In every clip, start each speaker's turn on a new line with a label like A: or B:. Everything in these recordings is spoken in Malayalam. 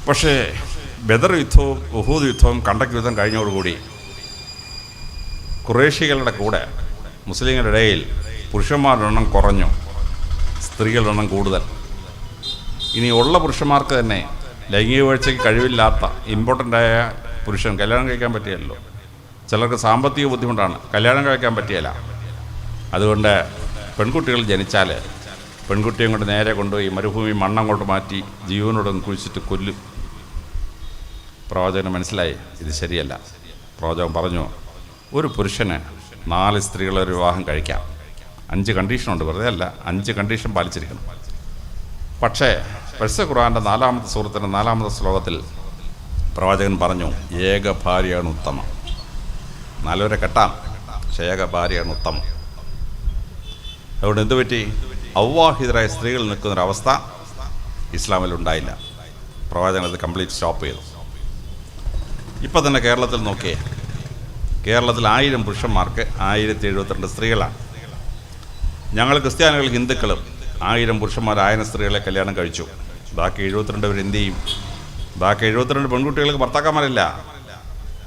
A: പക്ഷേ ബദർ യുദ്ധവും ഉഹൂദ് യുദ്ധവും കണ്ടക് യുദ്ധം കഴിഞ്ഞതോടുകൂടി ഖുറൈശികളുടെ കൂടെ മുസ്ലിങ്ങളുടെ ഇടയിൽ പുരുഷന്മാരുടെ എണ്ണം കുറഞ്ഞു, സ്ത്രീകളുടെ എണ്ണം കൂടുതൽ. ഇനി ഉള്ള പുരുഷന്മാർക്ക് തന്നെ ലൈംഗിക വീഴ്ചയ്ക്ക് കഴിവില്ലാത്ത ഇമ്പോർട്ടൻ്റായ പുരുഷൻ കല്യാണം കഴിക്കാൻ പറ്റിയല്ലോ. ചിലർക്ക് സാമ്പത്തിക ബുദ്ധിമുട്ടാണ്, കല്യാണം കഴിക്കാൻ പറ്റിയല്ല. അതുകൊണ്ട് പെൺകുട്ടികൾ ജനിച്ചാൽ പെൺകുട്ടിയും കൊണ്ട് നേരെ കൊണ്ടുപോയി മരുഭൂമി മണ്ണങ്ങോട്ട് മാറ്റി ജീവനോടൊന്ന് കുഴിച്ചിട്ട് കൊല്ലും. പ്രവാചകന് മനസ്സിലായി ഇത് ശരിയല്ല. പ്രവാചകൻ പറഞ്ഞു, ഒരു പുരുഷന് 4 സ്ത്രീകളെ ഒരു വിവാഹം കഴിക്കാം. 5 കണ്ടീഷനുണ്ട്, വെറുതെ അല്ല, 5 കണ്ടീഷൻ പാലിച്ചിരിക്കണം. പക്ഷേ പരിശുദ്ധ ഖുർആൻ്റെ 4-ാമത്തെ സൂറത്തിൻ്റെ 4-ാമത്തെ ശ്ലോകത്തിൽ പ്രവാചകൻ പറഞ്ഞു, ഏക ഭാര്യയാണ് ഉത്തമം. 4 പേരെ കെട്ടാം, പക്ഷേ ഏക ഭാര്യയാണ് ഉത്തമം. അതുകൊണ്ട് എന്തു പറ്റി? അവിവാഹിതരായ സ്ത്രീകൾ നിൽക്കുന്നൊരവസ്ഥ ഇസ്ലാമിലുണ്ടായില്ല. പ്രവാചകൻ അത് കംപ്ലീറ്റ് സ്റ്റോപ്പ് ചെയ്തു. ഇപ്പം തന്നെ കേരളത്തിൽ നോക്കിയേ, കേരളത്തിൽ 1000 പുരുഷന്മാർക്ക് 1072 സ്ത്രീകളാണ്. ഞങ്ങൾ ക്രിസ്ത്യാനികൾ ഹിന്ദുക്കളും 1000 പുരുഷന്മാർ 1000 സ്ത്രീകളെ കല്യാണം കഴിച്ചു. ബാക്കി 72 പേർ എന്ത് ചെയ്യും? ബാക്കി 72 പെൺകുട്ടികൾക്ക് ഭർത്താക്കന്മാരില്ല.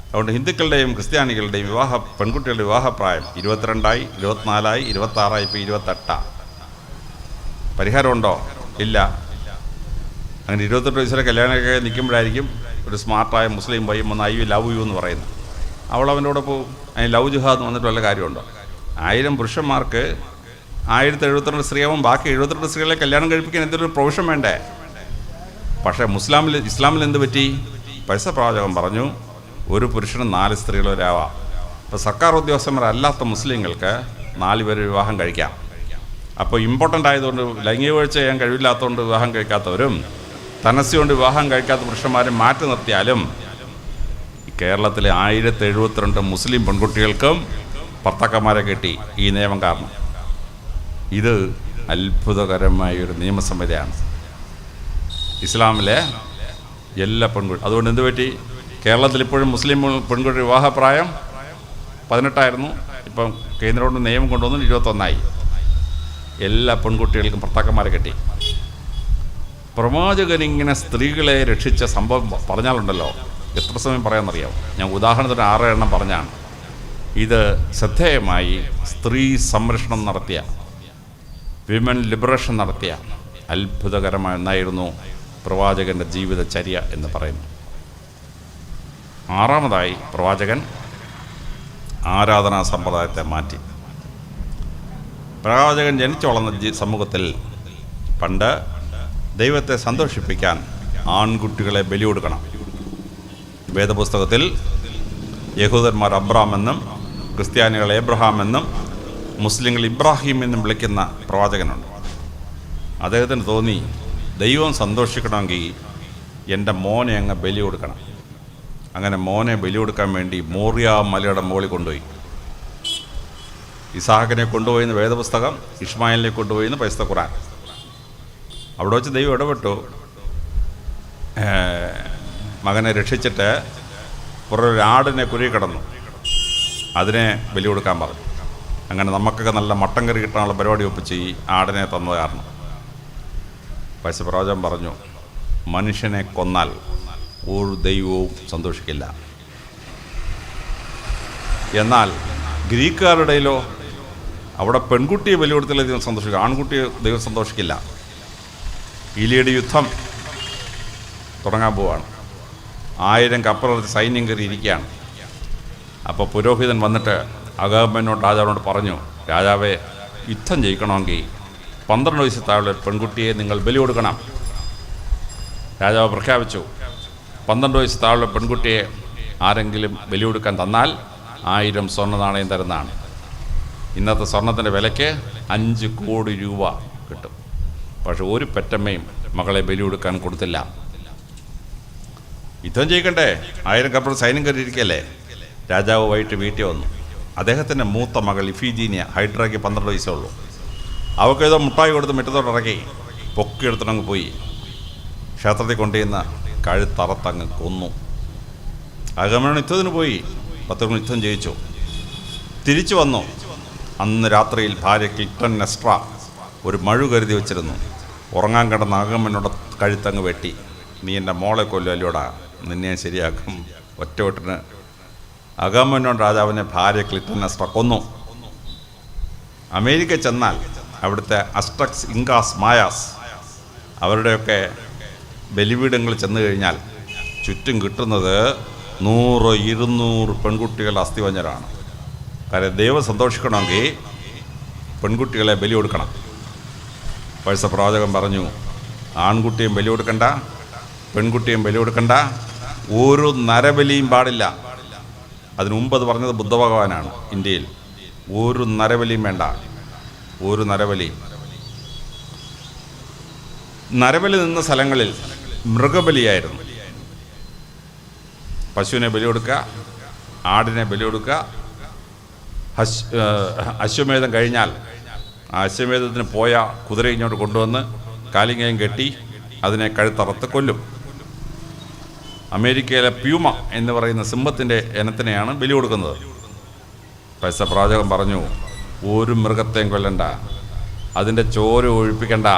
A: അതുകൊണ്ട് ഹിന്ദുക്കളുടെയും ക്രിസ്ത്യാനികളുടെയും പെൺകുട്ടികളുടെ വിവാഹപ്രായം 22ആയി, 24ആയി, 26ആയി, ഇപ്പോൾ 28. പരിഹാരമുണ്ടോ? ഇല്ല. അങ്ങനെ 28 വയസ്സിലെ കല്യാണമൊക്കെ നിൽക്കുമ്പോഴായിരിക്കും ഒരു സ്മാർട്ടായ മുസ്ലിം പയ്യൻ വന്ന് ഐ ലവ് യു എന്ന് പറയുന്നത്. അവളവൻ്റെ കൂടെ പോകും. അതിന് ലവ് ജിഹാദ് വന്നിട്ട് വല്ല കാര്യമുണ്ടോ? 1000 പുരുഷന്മാർക്ക് 1072 സ്ത്രീയാവും, ബാക്കി 72 സ്ത്രീകളെ കല്യാണം കഴിപ്പിക്കാൻ എന്തൊരു പ്രൊവിഷൻ വേണ്ടേ? പക്ഷേ ഇസ്ലാമിൽ എന്ത് പറ്റി? പരിശുദ്ധ പ്രവാചകൻ പറഞ്ഞു, ഒരു പുരുഷന് 4 സ്ത്രീകൾ വരാവാം. ഇപ്പോൾ സർക്കാർ ഉദ്യോഗസ്ഥന്മാരല്ലാത്ത മുസ്ലിങ്ങൾക്ക് 4 പേര് വിവാഹം കഴിക്കാം. അപ്പോൾ ഇമ്പോർട്ടൻ്റ് ആയതുകൊണ്ട് ലൈംഗിക വീഴ്ച ചെയ്യാൻ കഴിവില്ലാത്തതുകൊണ്ട് വിവാഹം കഴിക്കാത്തവരും തനസ്യ കൊണ്ട് വിവാഹം കഴിക്കാത്ത പുരുഷന്മാരെ മാറ്റി നിർത്തിയാലും കേരളത്തിലെ 1072 മുസ്ലിം പെൺകുട്ടികൾക്കും ഭർത്താക്കന്മാരെ കിട്ടി ഈ നിയമം കാരണം. ഇത് അത്ഭുതകരമായൊരു നിയമസംഹിതയാണ് ഇസ്ലാമിലെ എല്ലാ പെൺകുട്ടി. അതുകൊണ്ട് എന്ത് പറ്റി? കേരളത്തിൽ ഇപ്പോഴും മുസ്ലിം പെൺകുട്ടി വിവാഹപ്രായം 18ആയിരുന്നു. ഇപ്പം കേന്ദ്ര ഗവൺമെൻറ് നിയമം കൊണ്ടുവന്നു 21ആയി. എല്ലാ പെൺകുട്ടികൾക്കും ഭർത്താക്കന്മാരെ കിട്ടി. പ്രവാചകനിങ്ങനെ സ്ത്രീകളെ രക്ഷിച്ച സംഭവം പറഞ്ഞാലുണ്ടല്ലോ, എത്ര സമയം പറയാമെന്നറിയാം. ഞാൻ ഉദാഹരണത്തിന് 6 എണ്ണം പറഞ്ഞാണ്. ഇത് ശ്രദ്ധേയമായി സ്ത്രീ സംരക്ഷണം നടത്തിയ, വിമൻ ലിബറേഷൻ നടത്തിയ അത്ഭുതകരമായ ഒന്നായിരുന്നു പ്രവാചകൻ്റെ ജീവിതചര്യ എന്ന് പറയുന്നു. 6ാമതായി പ്രവാചകൻ ആരാധനാ സമ്പ്രദായത്തെ മാറ്റി. പ്രവാചകൻ ജനിച്ചു വളർന്ന സമൂഹത്തിൽ പണ്ട് ദൈവത്തെ സന്തോഷിപ്പിക്കാൻ ആൺകുട്ടികളെ ബലി കൊടുക്കണം. വേദപുസ്തകത്തിൽ യഹൂദന്മാർ അബ്രാം എന്നും ക്രിസ്ത്യാനികൾ ഏബ്രഹാം എന്നും മുസ്ലിങ്ങൾ ഇബ്രാഹിം എന്നും വിളിക്കുന്ന പ്രവാചകനുണ്ട്. അദ്ദേഹത്തിന് തോന്നി, ദൈവം സന്തോഷിക്കണമെങ്കിൽ എൻ്റെ മോനെ അങ്ങ് ബലി കൊടുക്കണം. അങ്ങനെ മോനെ ബലി കൊടുക്കാൻ വേണ്ടി മോറിയ മലയുടെ മുകളിൽ കൊണ്ടുപോയി. ഇസാഖിനെ കൊണ്ടുപോയിന്ന് വേദപുസ്തകം, ഇഷ്മായിലിനെ കൊണ്ടുപോയിന്ന് പരിശുദ്ധ ഖുർആൻ. അവിടെ വെച്ച് ദൈവം ഇടപെട്ടു. മകനെ രക്ഷിച്ചിട്ട് കുറേ ആടിനെ കുരുകി കിടന്നു, അതിനെ ബലി കൊടുക്കാൻ പറഞ്ഞു. അങ്ങനെ നമുക്കൊക്കെ നല്ല മട്ടൻ കറി കിട്ടാനുള്ള പരിപാടി ഒപ്പിച്ച് ഈ ആടിനെ തന്നത് കാരണം പരിശുദ്ധ പ്രവാചകൻ പറഞ്ഞു, മനുഷ്യനെ കൊന്നാൽ ഒരു ദൈവവും സന്തോഷിക്കില്ല. എന്നാൽ ഗ്രീക്കുകാരുടെയിലോ അവിടെ പെൺകുട്ടിയെ ബലി കൊടുത്തില്ല ദൈവം സന്തോഷിക്കുക, ആൺകുട്ടിയെ ദൈവം സന്തോഷിക്കില്ല. ഇലിയുടെ യുദ്ധം തുടങ്ങാൻ പോവാണ്. 1000 കപ്പലിറച്ച് സൈന്യം കയറി ഇരിക്കുകയാണ്. അപ്പോൾ പുരോഹിതൻ വന്നിട്ട് അഗാമനോട് രാജാവിനോട് പറഞ്ഞു, രാജാവെ, യുദ്ധം ജയിക്കണമെങ്കിൽ 12 വയസ്സിൽ താഴെ പെൺകുട്ടിയെ നിങ്ങൾ ബലി കൊടുക്കണം. രാജാവ് പ്രഖ്യാപിച്ചു, 12 വയസ്സിൽ താഴെ പെൺകുട്ടിയെ ആരെങ്കിലും ബലി കൊടുക്കാൻ തന്നാൽ 1000 സ്വർണ്ണ നാണയം തരുന്നതാണ്. ഇന്നത്തെ സ്വർണത്തിൻ്റെ വിലയ്ക്ക് 5 കോടി രൂപ കിട്ടും. പക്ഷെ ഒരു പെറ്റമ്മയും മകളെ ബലി കൊടുക്കാൻ കൊടുത്തില്ല. യുദ്ധം ചെയ്യിക്കണ്ടേ, 1000 കപ്പൽ സൈന്യം കയറിയിരിക്കല്ലേ. രാജാവ് വൈകിട്ട് വീട്ടിൽ വന്നു. അദ്ദേഹത്തിൻ്റെ മൂത്ത മകൾ ഇഫീജീനിയ, ഹൈഡ്രയ്ക്ക് 12 വയസ്സേ ഉള്ളൂ. അവൾക്ക് ഏതോ മുട്ടായി കൊടുത്ത് മുറ്റത്തോട്ട് ഇറക്കി പൊക്കിയെടുത്തിട്ടങ്ങ് പോയി. ക്ഷേത്രത്തിൽ കൊണ്ടുചെന്ന് കഴുത്തറത്തങ്ങ് കൊന്നു. അഗമനോട് യുദ്ധത്തിന് പോയി, 10 യുദ്ധം ജയിച്ചു, തിരിച്ചു വന്നു. അന്ന് രാത്രിയിൽ ഭാര്യ ക്ലിറ്റൻ നെസ്ട്ര ഒരു മഴു കരുതി വെച്ചിരുന്നു. ഉറങ്ങാൻ കിടന്ന അഗമനോട് കഴുത്തങ്ങ് വെട്ടി. നീ എൻ്റെ മോളെ കൊല്ലുമല്ലോടാ, നിന്നെ ഞാൻ ശരിയാക്കും. ഒറ്റവെട്ടിന് അഗാമന്നോൻ രാജാവിനെ ഭാര്യ ക്ലിറ്റനസ്ട്ര കൊന്നു. അമേരിക്ക ചെന്നാൽ അവിടുത്തെ അസ്റ്റക്സ്, ഇങ്കാസ്, മായാസ് അവരുടെയൊക്കെ ബലിപീഠങ്ങൾ ചെന്ന് കഴിഞ്ഞാൽ ചുറ്റും കിട്ടുന്നത് 100-200 പെൺകുട്ടികളുടെ അസ്ഥിവഞ്ചരാണ്. കാര്യം ദൈവം സന്തോഷിക്കണമെങ്കിൽ പെൺകുട്ടികളെ ബലി കൊടുക്കണം. പഴയ പ്രവാചകൻ പറഞ്ഞു, ആൺകുട്ടിയും ബലി കൊടുക്കണ്ട, പെൺകുട്ടിയും ബലി കൊടുക്കണ്ട, ഒരു നരബലിയും പാടില്ല. അതിനു മുമ്പ് അത് പറഞ്ഞത് ബുദ്ധഭഗവാനാണ്. ഇന്ത്യയിൽ ഒരു നരബലിയും വേണ്ട, ഒരു നരബലിയും. നരബലി നിന്ന സ്ഥലങ്ങളിൽ മൃഗബലിയായിരുന്നു. പശുവിനെ ബലി കൊടുക്കുക, ആടിനെ ബലി കൊടുക്കുക. അശ്വമേധം കഴിഞ്ഞാൽ ആ അശ്വമേധത്തിന് പോയ കുതിര ഇങ്ങോട്ട് കൊണ്ടുവന്ന് കാലിങ്ങയും കെട്ടി അതിനെ കഴുത്തറുത്ത് കൊല്ലും. അമേരിക്കയിലെ പ്യൂമ എന്ന് പറയുന്ന സിംഹത്തിൻ്റെ ഇനത്തിനെയാണ് ബലി കൊടുക്കുന്നത്. പൈസ പ്രവാചകൻ പറഞ്ഞു, ഒരു മൃഗത്തെയും കൊല്ലണ്ട, അതിൻ്റെ ചോര ഒഴിപ്പിക്കണ്ട.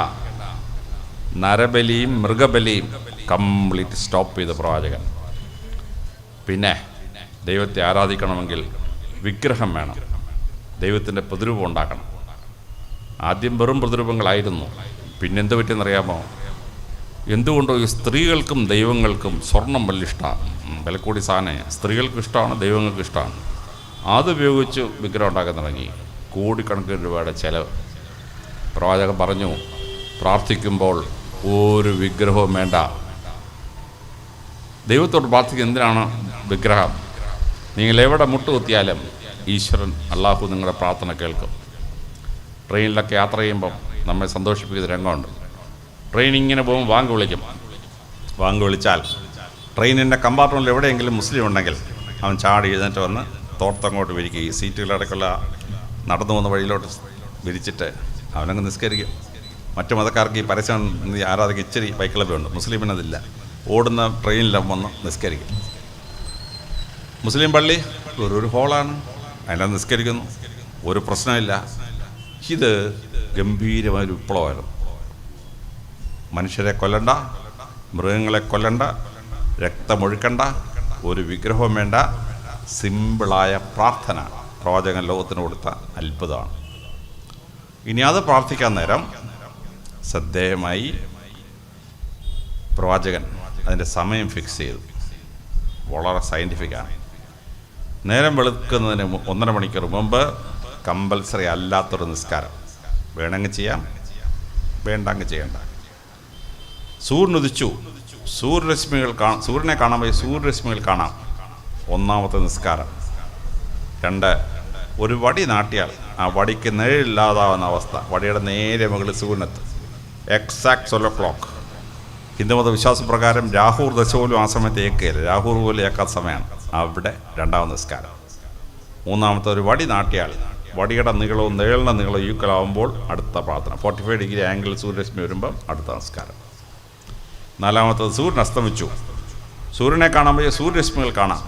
A: നരബലിയും മൃഗബലിയും കംപ്ലീറ്റ് സ്റ്റോപ്പ് ചെയ്ത പ്രവാചകൻ. പിന്നെ ദൈവത്തെ ആരാധിക്കണമെങ്കിൽ വിഗ്രഹം വേണം, ദൈവത്തിൻ്റെ പ്രതിരൂപം ഉണ്ടാക്കണം. ആദ്യം വെറും പ്രതിരൂപങ്ങളായിരുന്നു. പിന്നെന്ത് പറ്റിയെന്നറിയാമോ? എന്തുകൊണ്ടോ ഈ സ്ത്രീകൾക്കും ദൈവങ്ങൾക്കും സ്വർണം വലിയ ഇഷ്ടമാണ്, വിലക്കൂടി സാധനം. സ്ത്രീകൾക്ക് ഇഷ്ടമാണ്, ദൈവങ്ങൾക്ക് ഇഷ്ടമാണ്. അതുപയോഗിച്ച് വിഗ്രഹം ഉണ്ടാക്കാൻ തുടങ്ങി. കോടിക്കണക്കിന് രൂപയുടെ ചിലവ്. പ്രവാചകൻ പറഞ്ഞു, പ്രാർത്ഥിക്കുമ്പോൾ ഒരു വിഗ്രഹവും വേണ്ട. ദൈവത്തോട് പ്രാർത്ഥിക്കുക. എന്തിനാണ് വിഗ്രഹം? നിങ്ങൾ എവിടെ മുട്ടുകുത്തിയാലും ഈശ്വരൻ, അള്ളാഹു നിങ്ങളുടെ പ്രാർത്ഥന കേൾക്കും. ട്രെയിനിലൊക്കെ യാത്ര ചെയ്യുമ്പം നമ്മെ സന്തോഷിപ്പിക്കുന്ന രംഗമുണ്ട്. ട്രെയിൻ ഇങ്ങനെ പോകുമ്പോൾ വാങ്ക് വിളിക്കും. വാങ്ക് വിളിച്ചാൽ ട്രെയിനിൻ്റെ കമ്പാർട്ട്മെൻറ്റിൽ എവിടെയെങ്കിലും മുസ്ലിം ഉണ്ടെങ്കിൽ അവൻ ചാടി എഴുന്നേറ്റ് വന്ന് തോർത്തങ്ങോട്ട് വിരിക്കും. ഈ സീറ്റുകളിടയ്ക്കുള്ള നടന്നു പോകുന്ന വഴിയിലോട്ട് വിരിച്ചിട്ട് അവനങ്ങ് നിസ്കരിക്കും. മറ്റു മതക്കാർക്ക് ഈ പരസ്യം ആരാധിക്കും. ഇച്ചിരി ബൈക്കിളപ്പുണ്ട്, മുസ്ലിമിനതില്ല. ഓടുന്ന ട്രെയിനിലും വന്ന് നിസ്കരിക്കും. മുസ്ലിം പള്ളി ഒരു ഹോളാണ്, അതിനകത്ത് നിസ്കരിക്കുന്നു, ഒരു പ്രശ്നമില്ല. ഇത് ഗംഭീരമായൊരു വിപ്ലവമായിരുന്നു. മനുഷ്യരെ കൊല്ലണ്ട, മൃഗങ്ങളെ കൊല്ലണ്ട, രക്തമൊഴുക്കണ്ട, ഒരു വിഗ്രഹവും വേണ്ട, സിമ്പിളായ പ്രാർത്ഥന പ്രവാചകൻ ലോകത്തിന് കൊടുത്ത അത്ഭുതമാണ്. ഇനി അത് പ്രാർത്ഥിക്കാൻ നേരം ശ്രദ്ധേയമായി പ്രവാചകൻ അതിൻ്റെ സമയം ഫിക്സ് ചെയ്തു. വളരെ സയൻറ്റിഫിക്കാണ്. നേരം വെളുക്കുന്നതിന് 1.5 മണിക്കൂർ മുമ്പ് കമ്പൽസറി അല്ലാത്തൊരു നിസ്കാരം. വേണമെങ്കിൽ ചെയ്യാം, വേണ്ടെങ്കിൽ ചെയ്യണ്ട. സൂര്യനുദിച്ചു, സൂര്യനെ കാണാൻ പോയി, സൂര്യരശ്മികൾ കാണാം. 1ാമത്തെ നിസ്കാരം. 2, ഒരു വടി നാട്ടിയാൽ ആ വടിക്ക് നിഴലില്ലാതാവുന്ന അവസ്ഥ. വടിയുടെ നേരെ മുകളിൽ സൂര്യനെത്തും. Exact 12 o'clock. ഹിന്ദുമത വിശ്വാസപ്രകാരം രാഹൂർ ദശ പോലും ആ സമയത്ത് ഏക്കുകയില്ല. രാഹൂർ പോലും ഏക്കാത്ത സമയമാണ്. അവിടെ 2ാമത് നിസ്കാരം. 3ാമത്തെ ഒരു വടി നാട്ടിയാൽ വടിയുടെ നീളവും നിഴലിൻ്റെ നീളവും ഈക്വലാവുമ്പോൾ അടുത്ത പ്രാർത്ഥന. 45 ഡിഗ്രി ആംഗിളിൽ സൂര്യരശ്മി വരുമ്പം അടുത്ത നിസ്കാരം. 4ാമത്തത് സൂര്യൻ അസ്തമിച്ചു, സൂര്യനെ കാണാൻ പോയ സൂര്യരശ്മികൾ കാണാം.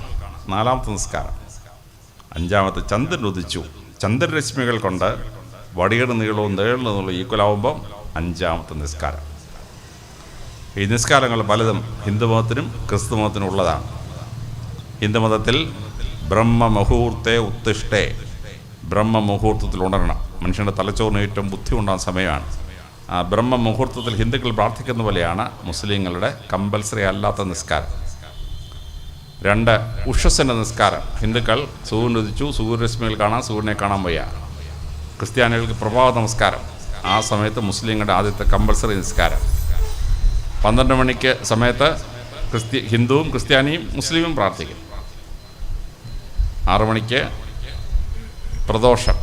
A: 4ാമത്തെ നിസ്കാരം. 5ാമത്തെ ചന്ദ്രൻ ഉദിച്ചു, ചന്ദ്രരശ്മികൾ കൊണ്ട് വടിയുടെ നീളവും നിഴലിൻ്റെ നീളവും ഈക്വലാവുമ്പം 5ാമത്തെ നിസ്കാരം. ഈ നിസ്കാരങ്ങൾ പലതും ഹിന്ദുമതത്തിനും ക്രിസ്തുമതത്തിനും ഉള്ളതാണ്. ഹിന്ദുമതത്തിൽ ബ്രഹ്മമുഹൂർത്തെ ഉത്തിഷ്ഠേ, ബ്രഹ്മമുഹൂർത്തത്തിൽ ഉണരണം. മനുഷ്യൻ്റെ തലച്ചോറിന് ഏറ്റവും ബുദ്ധി ഉണ്ടാകുന്ന സമയമാണ്. ആ ബ്രഹ്മമുഹൂർത്തത്തിൽ ഹിന്ദുക്കൾ പ്രാർത്ഥിക്കുന്ന പോലെയാണ് മുസ്ലിങ്ങളുടെ കമ്പൽസറി അല്ലാത്ത നിസ്കാരം. 2, ഉഷസ്സിൻ്റെ നിസ്കാരം. ഹിന്ദുക്കൾ സൂര്യൻ ഉദിച്ചു, സൂര്യരശ്മികൾ കാണാൻ, സൂര്യനെ കാണാൻ വയ്യ. ക്രിസ്ത്യാനികൾക്ക് പ്രഭാത നമസ്കാരം. ആ സമയത്ത് മുസ്ലിങ്ങളുടെ ആദ്യത്തെ കമ്പൽസറി നിസ്കാരം. 12 മണിക്ക് സമയത്ത് ഹിന്ദുവും ക്രിസ്ത്യാനിയും മുസ്ലിമും പ്രാർത്ഥിക്കും. 6 മണിക്ക് പ്രദോഷം,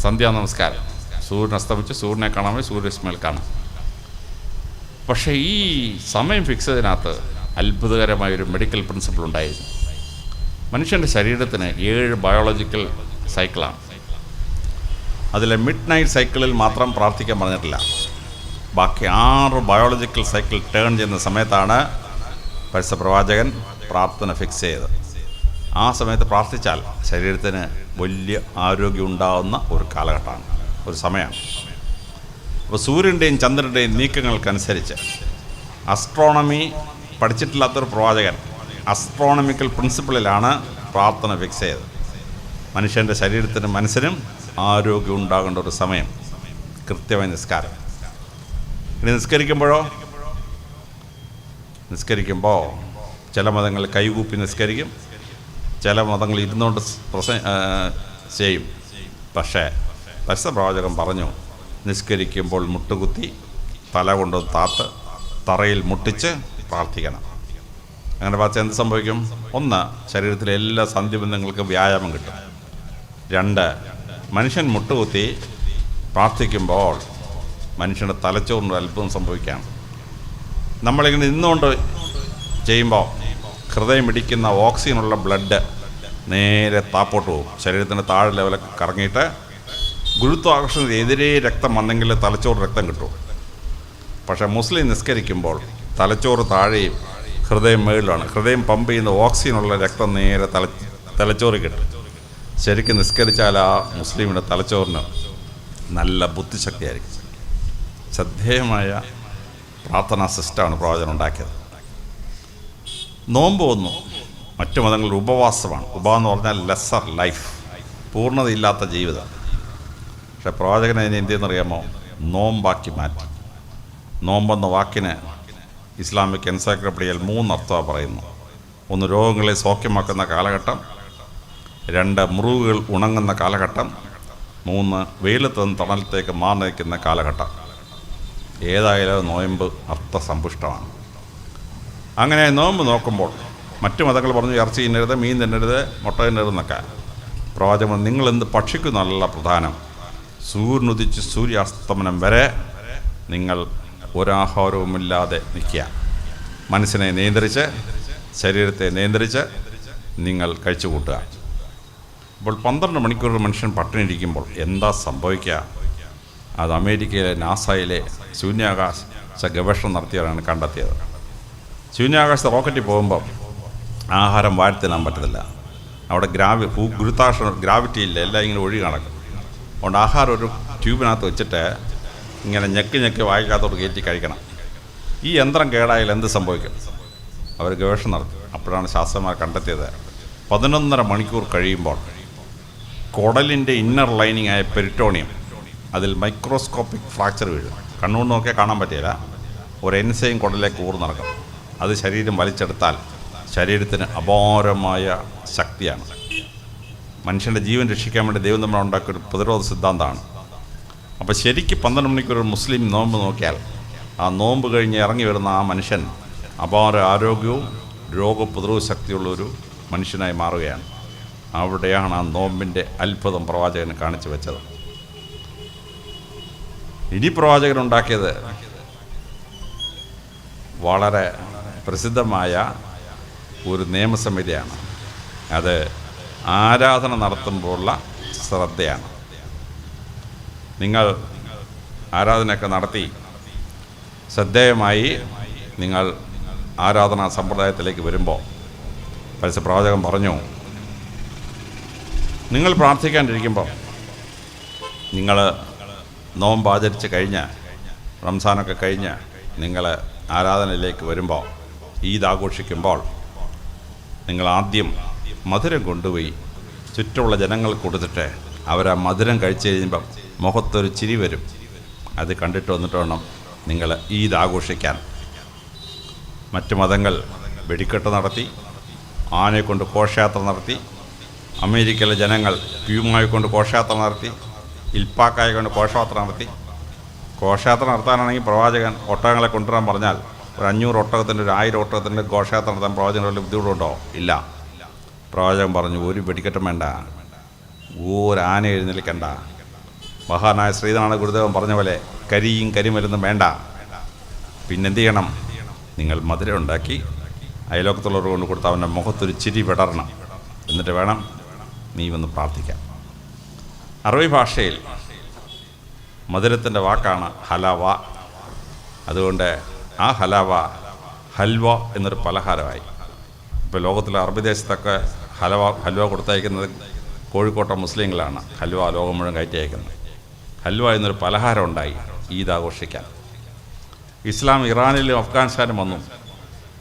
A: സന്ധ്യാനമസ്കാരം. സൂര്യൻ അസ്തമിച്ച് സൂര്യനെ കാണാൻ പോയി സൂര്യരശ്മികൾ കാണാം. പക്ഷേ ഈ സമയം ഫിക്സ് ചെയ്തതിനകത്ത് അത്ഭുതകരമായൊരു മെഡിക്കൽ പ്രിൻസിപ്പിൾ ഉണ്ടായിരുന്നു. മനുഷ്യൻ്റെ ശരീരത്തിന് 7 ബയോളജിക്കൽ സൈക്കിളാണ്. അതിലെ മിഡ് നൈറ്റ് സൈക്കിളിൽ മാത്രം പ്രാർത്ഥിക്കാൻ പറഞ്ഞിട്ടില്ല. ബാക്കി 6 ബയോളജിക്കൽ സൈക്കിൾ ടേൺ ചെയ്യുന്ന സമയത്താണ് പരിശുദ്ധ പ്രവാചകൻ പ്രാർത്ഥന ഫിക്സ് ചെയ്തത്. ആ സമയത്ത് പ്രാർത്ഥിച്ചാൽ ശരീരത്തിന് വലിയ ആരോഗ്യം ഉണ്ടാകുന്ന ഒരു കാലഘട്ടമാണ്, ഒരു സമയമാണ്. അപ്പോൾ സൂര്യൻ്റെയും ചന്ദ്രൻ്റെയും നീക്കങ്ങൾക്കനുസരിച്ച് അസ്ട്രോണമി പഠിച്ചിട്ടില്ലാത്തൊരു പ്രവാചകൻ അസ്ട്രോണമിക്കൽ പ്രിൻസിപ്പിളിലാണ് പ്രാർത്ഥന ഫിക്സ് ചെയ്തത്. മനുഷ്യൻ്റെ ശരീരത്തിനും മനസ്സിനും ആരോഗ്യം ഉണ്ടാകേണ്ട ഒരു സമയം, കൃത്യമായ നിസ്കാരം. ഇനി നിസ്കരിക്കുമ്പോൾ ചില മതങ്ങൾ കൈകൂപ്പി നിസ്കരിക്കും, ചില മതങ്ങൾ ഇരുന്നുകൊണ്ട് ചെയ്യും. പക്ഷേ പരിശുദ്ധ പ്രവാചകൻ പറഞ്ഞു, നിസ്കരിക്കുമ്പോൾ മുട്ടുകുത്തി തല കൊണ്ട് താത്ത് തറയിൽ മുട്ടിച്ച് പ്രാർത്ഥിക്കണം. അങ്ങനെ പ്രാർത്ഥിച്ചാൽ എന്ത് സംഭവിക്കും? ഒന്ന്, ശരീരത്തിലെ എല്ലാ സന്ധിബന്ധങ്ങൾക്കും വ്യായാമം കിട്ടും. രണ്ട്, മനുഷ്യൻ മുട്ടുകുത്തി പ്രാർത്ഥിക്കുമ്പോൾ മനുഷ്യൻ്റെ തലച്ചോറിന് അത്ഭുതം സംഭവിക്കാം. നമ്മളിങ്ങനെ നിന്നുകൊണ്ട് ചെയ്യുമ്പോൾ ഹൃദയം ഇടിക്കുന്ന ഓക്സിജനുള്ള ബ്ലഡ് നേരെ താപ്പോട്ട് പോകും. ശരീരത്തിൻ്റെ താഴെ ലെവലൊക്കെ കറങ്ങിയിട്ട് ഗുരുത്വാകർഷണത്തിന് എതിരെ രക്തം വന്നെങ്കിൽ തലച്ചോറ് രക്തം കിട്ടും. പക്ഷേ മുസ്ലിം നിസ്കരിക്കുമ്പോൾ തലച്ചോറ് താഴെയും ഹൃദയം മേളിലാണ്. ഹൃദയം പമ്പ് ചെയ്യുന്ന ഓക്സിജനുള്ള രക്തം നേരെ തലച്ചോറ് കിട്ടും. ശരിക്കും നിസ്കരിച്ചാൽ ആ മുസ്ലിമിൻ്റെ തലച്ചോറിന് നല്ല ബുദ്ധിശക്തിയായിരിക്കും. ശ്രദ്ധേയമായ പ്രാർത്ഥനാ സിസ്റ്റമാണ് പ്രവാചകൻ ഉണ്ടാക്കിയത്. നോമ്പ് വന്നു. മറ്റു മതങ്ങളിൽ ഉപവാസമാണ്. എന്ന് പറഞ്ഞാൽ ലെസ്സർ ലൈഫ്, പൂർണ്ണതയില്ലാത്ത ജീവിതം. പക്ഷെ പ്രവാചകൻ അതിനെ എന്ത് ചെയ്യുന്നറിയാമോ? നോമ്പാക്കി മാറ്റി. നോമ്പെന്ന വാക്കിന് ഇസ്ലാമിക് എൻസൈക്ലോപ്പീഡിയയിൽ 3 അർത്ഥമാണ് പറയുന്നു. 1, രോഗങ്ങളെ സൗഖ്യമാക്കുന്ന കാലഘട്ടം. 2, മുറിവുകൾ ഉണങ്ങുന്ന കാലഘട്ടം. 3, വെയിലത്ത് നിന്ന് തണലത്തേക്ക് മാറി നിൽക്കുന്ന കാലഘട്ടം. ഏതായാലും നോയമ്പ് അർത്ഥസമ്പുഷ്ടമാണ്. അങ്ങനെ നോമ്പ് നോക്കുമ്പോൾ മറ്റു മതങ്ങൾ പറഞ്ഞു ഇറച്ചി തിന്നരുത്, മീൻ തിന്നരുത്, മുട്ട തിന്നരുതെന്നൊക്കെ. പ്രവാചകൻ നിങ്ങളെന്ത് ഭക്ഷിക്കുന്നതല്ല പ്രധാനം, സൂര്യനുദിച്ച് സൂര്യാസ്തമനം വരെ നിങ്ങൾ ഒരാഹാരവുമില്ലാതെ നിൽക്കുക. മനസ്സിനെ നിയന്ത്രിച്ച് ശരീരത്തെ നിയന്ത്രിച്ച് നിങ്ങൾ കഴിച്ചു കൂട്ടുക. ഇപ്പോൾ 12 മണിക്കൂർ മനുഷ്യൻ പട്ടിണിയിരിക്കുമ്പോൾ എന്താ സംഭവിക്കുക? അത് അമേരിക്കയിലെ നാസയിലെ ശൂന്യാകാശ ഗവേഷണം നടത്തിയവരാണ് കണ്ടെത്തിയത്. ശൂന്യാകാശത്ത് റോക്കറ്റിൽ പോകുമ്പോൾ ആഹാരം വാഴ്ത്തിനാൻ പറ്റത്തില്ല. അവിടെ ഗ്രാവിറ്റി ഇല്ല, എല്ലാം ഇങ്ങനെ ഒഴുകി നടക്കും. അതുകൊണ്ട് ആഹാരം ഒരു ട്യൂബിനകത്ത് വെച്ചിട്ട് ഇങ്ങനെ ഞെക്കി വായിക്കാത്തോട്ട് കയറ്റി കഴിക്കണം. ഈ യന്ത്രം കേടായാൽ എന്ത് സംഭവിക്കും? അവർ ഗവേഷണം നടത്തി. അപ്പോഴാണ് ശാസ്ത്രജ്ഞന്മാർ കണ്ടെത്തിയത് 11.5 മണിക്കൂർ കഴിയുമ്പോൾ കുടലിൻ്റെ ഇന്നർ ലൈനിങ് ആയ പെരിറ്റോണിയം, അതിൽ മൈക്രോസ്കോപ്പിക് ഫ്രാക്ചർ വീഴും. കണ്ണുകൊണ്ട് നോക്കിയാൽ കാണാൻ പറ്റിയില്ല. ഒരു എൻസൈം കുടലിലേക്ക് ഊർന്നിറക്കും. അത് ശരീരം വലിച്ചെടുത്താൽ ശരീരത്തിന് അപാരമായ ശക്തിയാണ്. മനുഷ്യൻ്റെ ജീവൻ രക്ഷിക്കാൻ വേണ്ടി ദൈവം നമ്മൾ ഉണ്ടാക്കിയൊരു പ്രതിരോധ സിദ്ധാന്തമാണ്. അപ്പോൾ ശരിക്ക് 12 മണിക്കൂർ മുസ്ലിം നോമ്പ് നോക്കിയാൽ ആ നോമ്പ് കഴിഞ്ഞ് ഇറങ്ങി വരുന്ന ആ മനുഷ്യൻ അപാര ആരോഗ്യവും രോഗപ്രതിരോധ ശക്തിയുള്ളൊരു മനുഷ്യനായി മാറുകയാണ്. അവിടെയാണ് ആ നോമ്പിൻ്റെ അത്ഭുതം പ്രവാചകന് കാണിച്ചു വെച്ചത്. ഇനി പ്രവാചകനുണ്ടാക്കിയത് വളരെ പ്രസിദ്ധമായ ഒരു നിയമസമിതിയാണ്. അത് ആരാധന നടത്തുമ്പോഴുള്ള ശ്രദ്ധയാണ്. നിങ്ങൾ ആരാധനയൊക്കെ നടത്തി ശ്രദ്ധേയമായി നിങ്ങൾ ആരാധനാ സമ്പ്രദായത്തിലേക്ക് വരുമ്പോൾ പരിശുദ്ധ പ്രവാചകൻ പറഞ്ഞു, നിങ്ങൾ പ്രാർത്ഥിക്കാണ്ടിരിക്കുമ്പോൾ, നിങ്ങൾ നോമ്പ് ആചരിച്ച് കഴിഞ്ഞ് റംസാനൊക്കെ കഴിഞ്ഞ് നിങ്ങൾ ആരാധനയിലേക്ക് വരുമ്പോൾ, ഈദ് ആഘോഷിക്കുമ്പോൾ, നിങ്ങൾ ആദ്യം മധുരം കൊണ്ടുപോയി ചുറ്റുമുള്ള ജനങ്ങൾക്ക് കൊടുത്തിട്ട് അവരാ മധുരം കഴിച്ച് കഴിയുമ്പം മുഖത്തൊരു ചിരി വരും. അത് കണ്ടിട്ട് വന്നിട്ട് വേണം നിങ്ങൾ ഈദ് ആഘോഷിക്കാൻ. മറ്റു മതങ്ങൾ വെടിക്കെട്ട് നടത്തി, ആനയെ കൊണ്ട് ഘോഷയാത്ര നടത്തി, അമേരിക്കയിലെ ജനങ്ങൾ പ്യൂമായി കൊണ്ട് ഘോഷയാത്ര നടത്തി, ഇൽപ്പാക്കായെ കൊണ്ട് ഘോഷയാത്ര നടത്തി. ഘോഷയാത്ര നടത്താനാണെങ്കിൽ പ്രവാചകൻ ഒട്ടകങ്ങളെ കൊണ്ടുവരാൻ പറഞ്ഞാൽ ഒരു 500 ഒട്ടകത്തിൻ്റെ 1000 ഒട്ടകത്തിൻ്റെ ഘോഷയാത്ര നടത്താൻ പ്രവാചകൻ വല്ല ബുദ്ധിമുട്ടുണ്ടോ? ഇല്ല. പ്രവാചകൻ പറഞ്ഞു, ഒരു വെടിക്കെട്ടും വേണ്ട, ആന എഴുന്നേൽക്കണ്ട. മഹാനായ ശ്രീനാരായണ ഗുരുദേവൻ പറഞ്ഞ പോലെ കരിയും കരിമരുന്നും വേണ്ട. പിന്നെന്ത് ചെയ്യണം? നിങ്ങൾ മധുരം ഉണ്ടാക്കി അയലോക്കത്തുള്ളവർ കൊണ്ട് കൊടുത്ത് അവൻ്റെ മുഖത്തൊരു ചിരി വിടരണം. എന്നിട്ട് വേണം നീ വന്ന് പ്രാർത്ഥിക്കാൻ. അറബി ഭാഷയിൽ മധുരത്തിൻ്റെ വാക്കാണ് ഹലാവ. അതുകൊണ്ട് ആ ഹലാവ ഹൽവ എന്നൊരു പലഹാരമായി. ഇപ്പോൾ ലോകത്തിലെ അറബി ദേശത്തൊക്കെ ഹൽവ കൊടുത്തയക്കുന്നത് കോഴിക്കോട്ടെ മുസ്ലിങ്ങളാണ്. ഹൽവ ലോകം മുഴുവൻ കയറ്റി അയക്കുന്നത്. ഹൽവ എന്നൊരു പലഹാരം ഉണ്ടായി ഈദ് ആഘോഷിക്കാൻ. ഇസ്ലാം ഇറാനിലും അഫ്ഗാനിസ്ഥാനും വന്നു.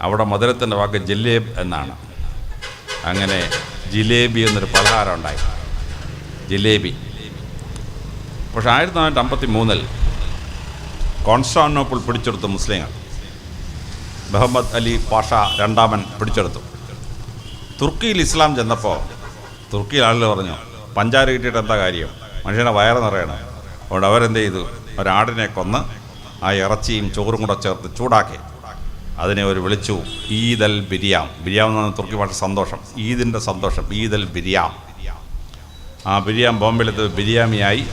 A: അവിടെ മധുരത്തിൻ്റെ വാക്ക് ജിലേബ് എന്നാണ്. അങ്ങനെ ജിലേബി എന്നൊരു പലഹാരം ഉണ്ടായി, ജിലേബി. പക്ഷേ 1953 കോൺസ്റ്റാന്റിനോപ്പിൾ പിടിച്ചെടുത്തു മുസ്ലിങ്ങൾ. മുഹമ്മദ് അലി പാഷ രണ്ടാമൻ പിടിച്ചെടുത്തു. തുർക്കിയിൽ ഇസ്ലാം ചെന്നപ്പോൾ തുർക്കിയിൽ ആളുകൾ പറഞ്ഞു, പഞ്ചാര കിട്ടിയിട്ട് എന്താ കാര്യം, മനുഷ്യനെ വയറ് നിറയണം. അതുകൊണ്ട് അവരെന്ത് ചെയ്തു, ഒരാടിനെ കൊന്ന് ആ ഇറച്ചിയും ചോറും കൂടെ ചേർത്ത് ചൂടാക്കി അതിനെ ഒരു വിളിച്ചു ഈദ് അൽ ബിരിയാം. ബിരിയാം എന്ന് പറഞ്ഞാൽ തുർക്കി ഭാഷ സന്തോഷം, ഈദിൻ്റെ സന്തോഷം, ഈദ് അൽ ബിരിയാം. ആ ബിരിയാം ബോംബെയിലത്ത് ബിരിയാണിയായി.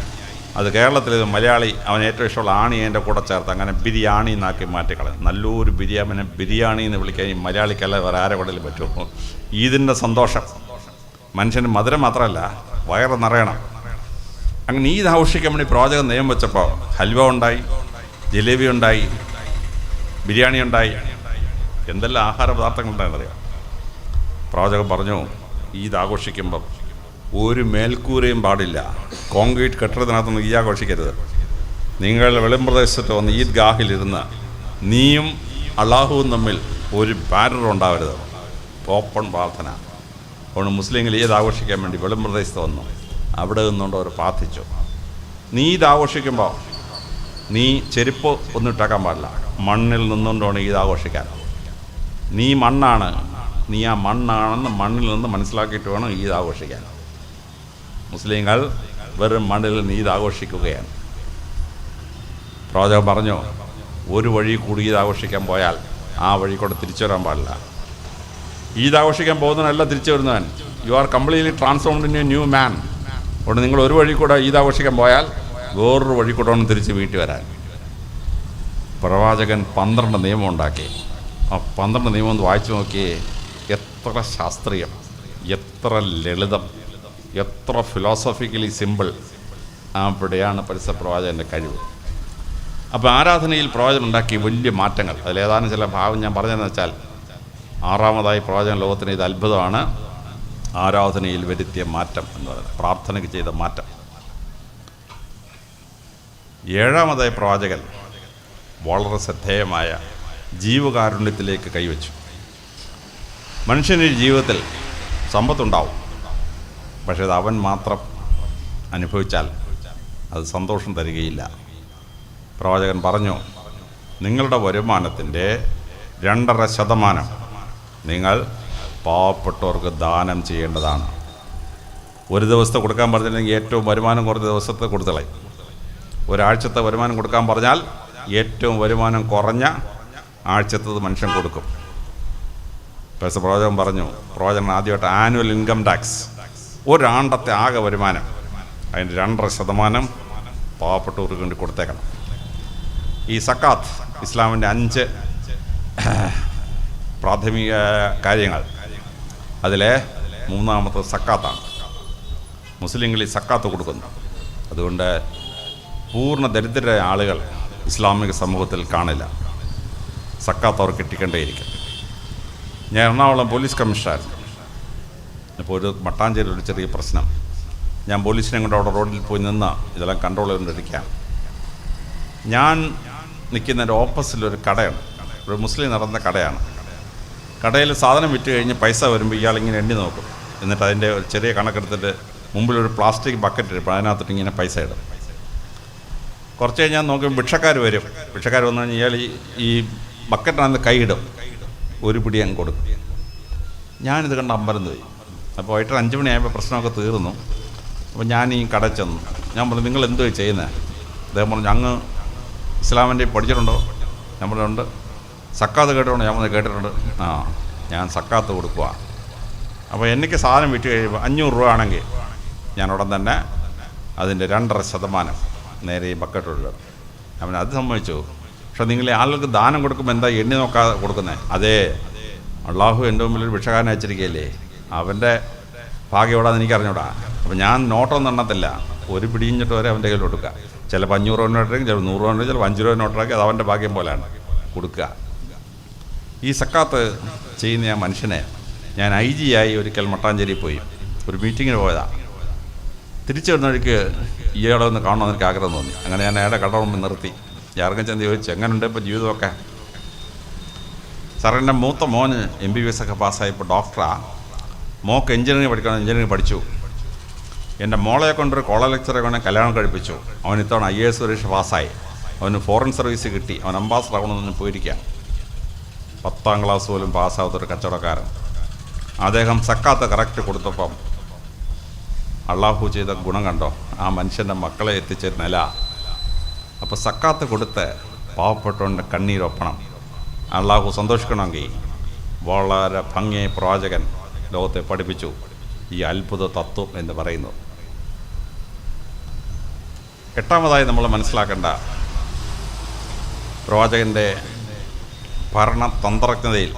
A: അത് കേരളത്തിൽ മലയാളി അവൻ ഏറ്റവും ഇഷ്ടമുള്ള ആണി അതിൻ്റെ കൂടെ ചേർത്ത് അങ്ങനെ ബിരിയാണി എന്നാക്കി മാറ്റിക്കളയും. നല്ലൊരു ബിരിയാമിനെ ബിരിയാണി എന്ന് വിളിക്കാൻ ഈ മലയാളിക്കല്ല വേറെ ആരെ കടലിൽ പറ്റുമോ. ഈദിൻ്റെ സന്തോഷം, മനുഷ്യന് മധുരം മാത്രമല്ല വയറ് നിറയണം. അങ്ങനെ ഈദ് ആഘോഷിക്കാൻ വേണ്ടി പ്രവാചകൻ നിയമം വെച്ചപ്പോൾ ഹൽവ ഉണ്ടായി, ജിലേബി ഉണ്ടായി, ബിരിയാണി ഉണ്ടായി, എന്തെല്ലാം ആഹാര പദാർത്ഥങ്ങളുണ്ടായെന്നറിയാം. പ്രവാചകൻ പറഞ്ഞു, ഈദ് ആഘോഷിക്കുമ്പം ഒരു മേൽക്കൂരയും പാടില്ല, കോൺക്രീറ്റ് കെട്ടിടത്തിനകത്തൊന്നും ഈദ് ആഘോഷിക്കരുത്. നിങ്ങൾ വെളിമ്പ്രദേശത്ത് വന്ന് ഈദ് ഗാഹിലിരുന്ന് നീയും അള്ളാഹുവും തമ്മിൽ ഒരു ബാരർ ഉണ്ടാവരുത്, ഓപ്പൺ പ്രാർത്ഥന. അതുകൊണ്ട് മുസ്ലിങ്ങൾ ഈദ് ആഘോഷിക്കാൻ വേണ്ടി വെളിമ്പ്രദേശത്ത് വന്നു. അവിടെ നിന്നുകൊണ്ട് അവർ പ്രാർത്ഥിച്ചു. നീ ഈദ് ആഘോഷിക്കുമ്പോൾ നീ ചെരുപ്പ് ഒന്നും ഇട്ടാക്കാൻ പാടില്ല, മണ്ണിൽ നിന്നുകൊണ്ടാണ് ഈദ് ആഘോഷിക്കാൻ. നീ മണ്ണാണ്, നീ ആ മണ്ണാണെന്ന് മണ്ണിൽ നിന്ന് മനസ്സിലാക്കിയിട്ട് വേണം ഈദ് ആഘോഷിക്കാൻ. മുസ്ലിങ്ങൾ വെറും മണ്ണിൽ നിന്ന് ഈദ് ആഘോഷിക്കുകയാണ്. പ്രവാചകൻ പറഞ്ഞു, ഒരു വഴി കൂടി ഈദ് ആഘോഷിക്കാൻ പോയാൽ ആ വഴി കൂടെ തിരിച്ചു വരാൻ പാടില്ല. ഈദ് ആഘോഷിക്കാൻ പോകുന്നവനല്ല തിരിച്ചു വരുന്നവൻ. You are completely transformed in a new man. അതുകൊണ്ട് നിങ്ങൾ ഒരു വഴി കൂടെ ഈദ് ആഘോഷിക്കാൻ പോയാൽ വേറൊരു വഴി കൂടെ ഒന്ന് തിരിച്ച് വീട്ടിൽ വരാൻ. പ്രവാചകൻ 12 നിയമം ഉണ്ടാക്കി. ആ 12 നിയമം ഒന്ന് വായിച്ചു നോക്കിയേ. എത്ര ശാസ്ത്രീയം, എത്ര ലളിതം, എത്ര ഫിലോസഫിക്കലി സിമ്പിൾ. അവിടെയാണ് പരിസര പ്രവാചകൻ്റെ കഴിവ്. അപ്പോൾ ആരാധനയിൽ പ്രവാചകൻ ഉണ്ടാക്കിയ വലിയ മാറ്റങ്ങൾ, അതിലേതാനും ചില ഭാഗം ഞാൻ പറഞ്ഞതെന്ന് വെച്ചാൽ, 6ാമതായി പ്രവാചകൻ ലോകത്തിന് ഇത് അത്ഭുതമാണ് ആരാധനയിൽ വരുത്തിയ മാറ്റം എന്ന് പറയുന്നത്, പ്രാർത്ഥനയ്ക്ക് ചെയ്ത മാറ്റം. 7ാമതായി പ്രവാചകൻ വളരെ ശ്രദ്ധേയമായ ജീവകാരുണ്യത്തിലേക്ക് കൈവച്ചു. മനുഷ്യൻ്റെ ജീവിതത്തിൽ സമ്പത്തുണ്ടാവും, പക്ഷേ അത് അവൻ മാത്രം അനുഭവിച്ചാൽ അത് സന്തോഷം തരികയില്ല. പ്രവാചകൻ പറഞ്ഞു, നിങ്ങളുടെ വരുമാനത്തിൻ്റെ 2.5% നിങ്ങൾ പാവപ്പെട്ടവർക്ക് ദാനം ചെയ്യേണ്ടതാണ്. ഒരു ദിവസത്തെ കൊടുക്കാൻ പറഞ്ഞില്ലെങ്കിൽ ഏറ്റവും വരുമാനം കുറഞ്ഞ ദിവസത്തെ കൊടുത്തളയും. ഒരാഴ്ചത്തെ വരുമാനം കൊടുക്കാൻ പറഞ്ഞാൽ ഏറ്റവും വരുമാനം കുറഞ്ഞ ആഴ്ചത്തത് മനുഷ്യൻ കൊടുക്കും. പക്ഷേ പ്രവാചകൻ പറഞ്ഞു, പ്രവാചകൻ ആദ്യമായിട്ട് ആനുവൽ ഇൻകം ടാക്സ്, ഒരാണ്ടത്തെ ആകെ വരുമാനം അതിൻ്റെ 2.5% പാവപ്പെട്ടവർക്ക് വേണ്ടി കൊടുത്തേക്കണം. ഈ സക്കാത്ത് ഇസ്ലാമിൻ്റെ 5 പ്രാഥമിക കാര്യങ്ങൾ, അതിലെ 3ാമത്തെ സക്കാത്താണ്. മുസ്ലിങ്ങൾ ഈ സക്കാത്ത് കൊടുക്കുന്നു. അതുകൊണ്ട് പൂർണ്ണ ദരിദ്രരായ ആളുകൾ ഇസ്ലാമിക സമൂഹത്തിൽ കാണില്ല. സക്കാത്ത് അവർ കിട്ടിക്കൊണ്ടേയിരിക്കും. ഞാൻ എറണാകുളം പോലീസ് കമ്മീഷണറായിരുന്നു. അപ്പോൾ ഒരു മട്ടാഞ്ചേരി ഒരു ചെറിയ പ്രശ്നം, ഞാൻ പോലീസിനെ കൊണ്ട് അവിടെ റോഡിൽ പോയി നിന്ന് ഇതെല്ലാം കൺട്രോൾ ചെയ്തുകൊണ്ടിരിക്കുകയാണ്. ഞാൻ നിൽക്കുന്നതിൻ്റെ ഓപ്പോസിറ്റൊരു കടയാണ്, ഒരു മുസ്ലിം നടന്ന കടയാണ്. കടയിൽ സാധനം വിറ്റ് കഴിഞ്ഞ് പൈസ വരുമ്പോൾ ഇയാളിങ്ങനെ എണ്ണി നോക്കും. എന്നിട്ട് അതിൻ്റെ ഒരു ചെറിയ കണക്കെടുത്തിട്ട് മുമ്പിലൊരു പ്ലാസ്റ്റിക് ബക്കറ്റ് ഇരിപ്പോൾ അതിനകത്തിട്ട് ഇങ്ങനെ പൈസ ഇടും. കുറച്ച് കഴിഞ്ഞാൽ നോക്കുമ്പോൾ ഭിക്ഷക്കാർ വരും. ഭിക്ഷക്കാർ വന്നു കഴിഞ്ഞാൽ ഇയാൾ ഈ ബക്കറ്റിനകത്ത് കൈയിടും, ഒരു പിടി അങ്ങ് കൊടുക്കും. ഞാനിത് കണ്ട് അമ്പരം പോയി. അപ്പോൾ വൈകിട്ട് 5 മണിയായപ്പോൾ പ്രശ്നമൊക്കെ തീർന്നു. അപ്പോൾ ഞാൻ ഈ കട ചെന്നു. ഞാൻ പറഞ്ഞു, നിങ്ങൾ എന്തോ ചെയ്യുന്നത്? അദ്ദേഹം പറഞ്ഞു, അങ്ങ് ഇസ്ലാമിൻ്റെ പഠിച്ചിട്ടുണ്ടോ? ഞാൻ പറഞ്ഞുണ്ട്. സക്കാത്ത് കേട്ടിട്ടുണ്ടോ? ഞാൻ പറഞ്ഞു കേട്ടിട്ടുണ്ട്. ആ, ഞാൻ സക്കാത്ത് കൊടുക്കുക. അപ്പോൾ എനിക്ക് സാധനം വിറ്റ് കഴിയുമ്പോൾ 500 രൂപ ആണെങ്കിൽ ഞാൻ ഉടൻ തന്നെ അതിൻ്റെ 2.5% നേരെ ഈ ബക്കറ്റിലിടും. അവൻ അത് സമ്മതിച്ചു. പക്ഷെ നിങ്ങൾ ആളുകൾക്ക് ദാനം കൊടുക്കുമ്പോൾ എന്താ എണ്ണി നോക്കാതെ കൊടുക്കുന്നത്? അതേ, അള്ളാഹു എൻ്റെ മുമ്പിലൊരു ഭിക്ഷക്കാരനെ അയച്ചിരിക്കുകയല്ലേ, അവൻ്റെ ഭാഗ്യം എവിടാന്ന് എനിക്കറിഞ്ഞൂടാ. അപ്പോൾ ഞാൻ നോട്ടൊന്നും എണ്ണത്തില്ല, ഒരു പിടിഞ്ഞിട്ട് വരെ അവൻ്റെ കയ്യിൽ കൊടുക്കുക. ചിലപ്പോൾ 500 രൂപ നോട്ടാക്കി, ചിലപ്പോൾ 100 രൂപ, ചിലപ്പോൾ 5 രൂപ നോട്ടാക്കി, അത് അവൻ്റെ ഭാഗ്യം പോലെയാണ് കൊടുക്കുക. ഈ സക്കാത്ത് ചെയ്യുന്ന ആ മനുഷ്യനെ ഞാൻ IG ആയി ഒരിക്കൽ മട്ടാഞ്ചേരി പോയി ഒരു മീറ്റിങ്ങിന് പോയതാണ്. തിരിച്ചു വരുന്ന വഴിക്ക് ഇയാളെ ഒന്ന് കാണണമെന്ന് എനിക്ക് ആഗ്രഹം തോന്നി. അങ്ങനെ ഞാൻ അയാളുടെ കട മുമ്പിൽ നിർത്തി. ജാർഖണ്ഡ് ചെന്ന് ചോദിച്ചു, എങ്ങനെയുണ്ട് ഇപ്പോൾ ജീവിതമൊക്കെ? സാർ, എൻ്റെ മൂത്ത മോന് MBBS ഒക്കെ പാസ്സായപ്പോൾ ഡോക്ടറാണ്, മോക്ക് എഞ്ചിനീയറിംഗ് പഠിക്കണം, എഞ്ചിനീയറിംഗ് പഠിച്ചു. എൻ്റെ മോളെ കൊണ്ടൊരു കോളേജ് ലെക്ചറെ കൊണ്ട് കല്യാണം കഴിപ്പിച്ചു. അവൻ ഇത്തവണ IAS പരീക്ഷ പാസ്സായി, അവന് ഫോറിൻ സർവീസ് കിട്ടി, അവൻ അംബാസഡർ ആവണമെന്ന് പോയിരിക്കാം. 10ാം ക്ലാസ് പോലും പാസ്സാവാത്തൊരു കച്ചവടക്കാരൻ. അദ്ദേഹം സക്കാത്ത് കറക്റ്റ് കൊടുത്തപ്പം അള്ളാഹു ചെയ്ത ഗുണം കണ്ടോ, ആ മനുഷ്യൻ്റെ മക്കളെ എത്തിച്ച നില. അപ്പോൾ സക്കാത്ത് കൊടുത്ത് പാവപ്പെട്ടവൻ്റെ കണ്ണീരൊപ്പണം. അള്ളാഹു സന്തോഷിക്കണമെങ്കിൽ വളരെ ഭംഗിയായി പ്രവാചകൻ ലോകത്തെ പഠിപ്പിച്ചു ഈ അത്ഭുത തത്വം എന്ന് പറയുന്നു. 8ാമതായി നമ്മൾ മനസ്സിലാക്കേണ്ട പ്രവാചകൻ്റെ ഭരണതന്ത്രജ്ഞതയിൽ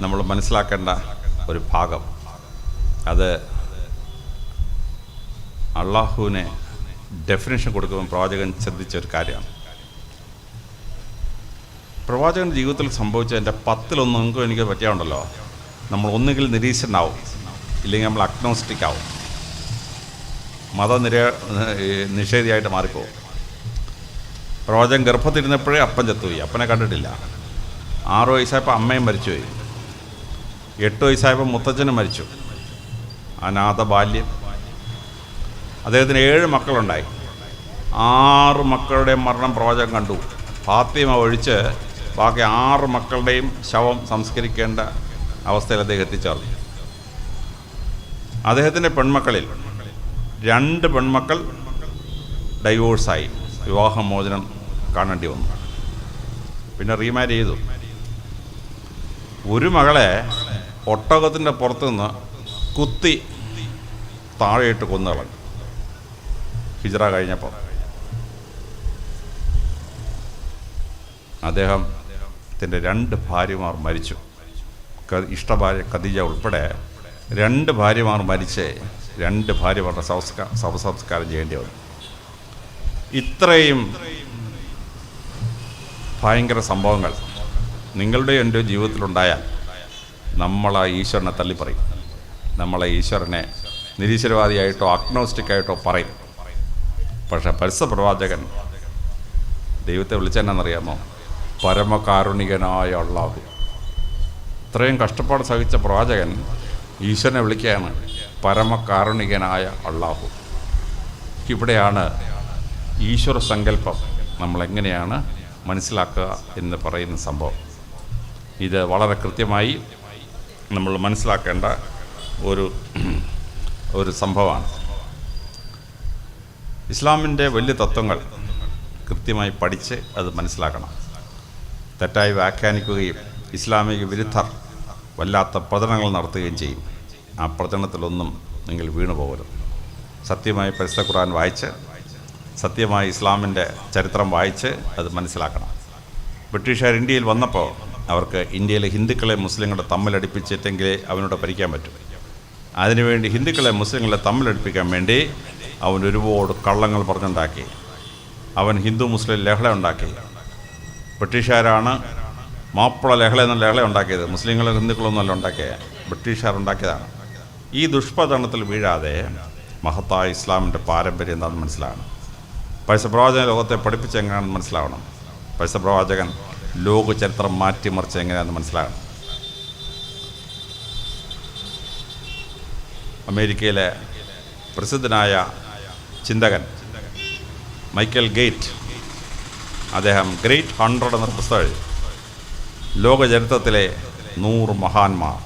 A: നമ്മൾ മനസ്സിലാക്കേണ്ട ഒരു ഭാഗം, അത് അള്ളാഹുവിനെ ഡെഫിനേഷൻ കൊടുക്കുമ്പോൾ പ്രവാചകൻ ശ്രദ്ധിച്ചൊരു കാര്യമാണ്. പ്രവാചകൻ്റെ ജീവിതത്തിൽ സംഭവിച്ചതിൻ്റെ 10-1 നിങ്ങൾക്ക് എനിക്ക് പറ്റിയാണ്ടല്ലോ. നമ്മൾ ഒന്നുകിൽ നിരീശ്വരനാവും, ഇല്ലെങ്കിൽ നമ്മൾ അഗ്നോസ്റ്റിക് ആവും, നിഷേധിയായിട്ട് മാറിപ്പോവും. പ്രവാചകൻ ഗർഭത്തിരുന്നപ്പോഴേ അപ്പൻ ചത്തുപോയി, അപ്പനെ കണ്ടിട്ടില്ല. 6 വയസ്സായപ്പോൾ അമ്മയും മരിച്ചുപോയി. 8 വയസ്സായപ്പോൾ മുത്തച്ഛനും മരിച്ചു. അനാഥ ബാല്യം. അദ്ദേഹത്തിന് 7 മക്കളുണ്ടായി. 6 മക്കളുടെ മരണം പ്രവാചകൻ കണ്ടു. ഫാത്തിമ ഒഴിച്ച് ബാക്കി 6 മക്കളുടെയും ശവം സംസ്കരിക്കേണ്ട അവസ്ഥയിൽ അദ്ദേഹം എത്തിച്ചേർന്നു. അദ്ദേഹത്തിൻ്റെ പെൺമക്കളിൽ 2 പെൺമക്കൾ ഡൈവോഴ്സായി, വിവാഹമോചനം കാണേണ്ടി വന്നു. പിന്നെ റീമാരി ചെയ്തു. ഒരു മകളെ ഒട്ടകത്തിൻ്റെ പുറത്തുനിന്ന് കുത്തി താഴെയിട്ട് കൊന്നുകളഞ്ഞു ഹിജ്റ കഴിഞ്ഞപ്പോൾ. അദ്ദേഹത്തിൻ്റെ 2 ഭാര്യമാർ മരിച്ചു. ഇഷ്ടഭാര്യ ഖദീജ ഉൾപ്പെടെ 2 ഭാര്യമാർ മരിച്ച് 2 ഭാര്യമാരുടെ ശവസംസ്കാരം ചെയ്യേണ്ടി വന്നു. ഇത്രയും ഭയങ്കര സംഭവങ്ങൾ നിങ്ങളുടെ എൻ്റെ ജീവിതത്തിലുണ്ടായാൽ നമ്മളെ ഈശ്വരനെ തള്ളിപ്പറയും. നമ്മളെ ഈശ്വരനെ നിരീശ്വരവാദിയായിട്ടോ അഗ്നോസ്റ്റിക്കായിട്ടോ പറയും. പക്ഷേ പരിശുദ്ധ പ്രവാചകൻ ദൈവത്തെ വിളിച്ചെന്നറിയാമോ? പരമകാരുണികനായ അല്ലാഹു. ഇത്രയും കഷ്ടപ്പാട് സഹിച്ച പ്രവാചകൻ ഈശ്വരനെ വിളിക്കുകയാണ് പരമകാരുണികനായ അല്ലാഹു. ഇവിടെയാണ് ഈശ്വര സങ്കല്പം നമ്മളെങ്ങനെയാണ് മനസ്സിലാക്കുക എന്ന് പറയുന്ന സംഭവം. ഇത് വളരെ കൃത്യമായി നമ്മൾ മനസ്സിലാക്കേണ്ട ഒരു സംഭവമാണ്. ഇസ്ലാമിൻ്റെ വലിയ തത്വങ്ങൾ കൃത്യമായി പഠിച്ച് അത് മനസ്സിലാക്കണം. തെറ്റായി വ്യാഖ്യാനിക്കുകയും ഇസ്ലാമിക വിരുദ്ധർ വല്ലാത്ത പ്രചരണങ്ങൾ നടത്തുകയും ചെയ്യും. ആ പ്രചരണത്തിലൊന്നും നിങ്ങൾ വീണു പോകരുത്. സത്യമായി പരിശുദ്ധ ഖുർആൻ വായിച്ച് സത്യമായി ഇസ്ലാമിൻ്റെ ചരിത്രം വായിച്ച് അത് മനസ്സിലാക്കണം. ബ്രിട്ടീഷുകാർ ഇന്ത്യയിൽ വന്നപ്പോൾ അവർക്ക് ഇന്ത്യയിലെ ഹിന്ദുക്കളെ മുസ്ലിങ്ങളെ തമ്മിലടിപ്പിച്ചിട്ടെങ്കിലേ അവനോട് ഭരിക്കാൻ പറ്റും. അതിനുവേണ്ടി ഹിന്ദുക്കളെ മുസ്ലിങ്ങളെ തമ്മിലടിപ്പിക്കാൻ വേണ്ടി അവൻ ഒരുപാട് കള്ളങ്ങൾ പറഞ്ഞുണ്ടാക്കി. അവൻ ഹിന്ദു മുസ്ലിം ലഹള ഉണ്ടാക്കി. ബ്രിട്ടീഷുകാരാണ് മാപ്പിള ലഹള എന്ന ലഹള ഉണ്ടാക്കിയത്. മുസ്ലിങ്ങളും ഹിന്ദുക്കളൊന്നും അല്ല ഉണ്ടാക്കിയത്, ബ്രിട്ടീഷുകാർ ഉണ്ടാക്കിയതാണ്. ഈ ദുഷ്പ്രചരണത്തിൽ വീഴാതെ മഹത്തായ ഇസ്ലാമിൻ്റെ പാരമ്പര്യം എന്താണെന്ന് മനസ്സിലാകണം. പരിശുദ്ധ പ്രവാചകൻ ലോകത്തെ പഠിപ്പിച്ച് എങ്ങനെയാണെന്ന് മനസ്സിലാവണം. പരിശുദ്ധ പ്രവാചകൻ ലോക ചരിത്രം മാറ്റിമറിച്ച് എങ്ങനെയാണെന്ന് മനസ്സിലാകണം. അമേരിക്കയിലെ പ്രസിദ്ധനായ ചിന്തകൻ മൈക്കൽ ഗേറ്റ്, അദ്ദേഹം ഗ്രേറ്റ് 100 എന്ന പുസ്തകം എഴുതി. ലോക ചരിത്രത്തിലെ 100 മഹാന്മാർ.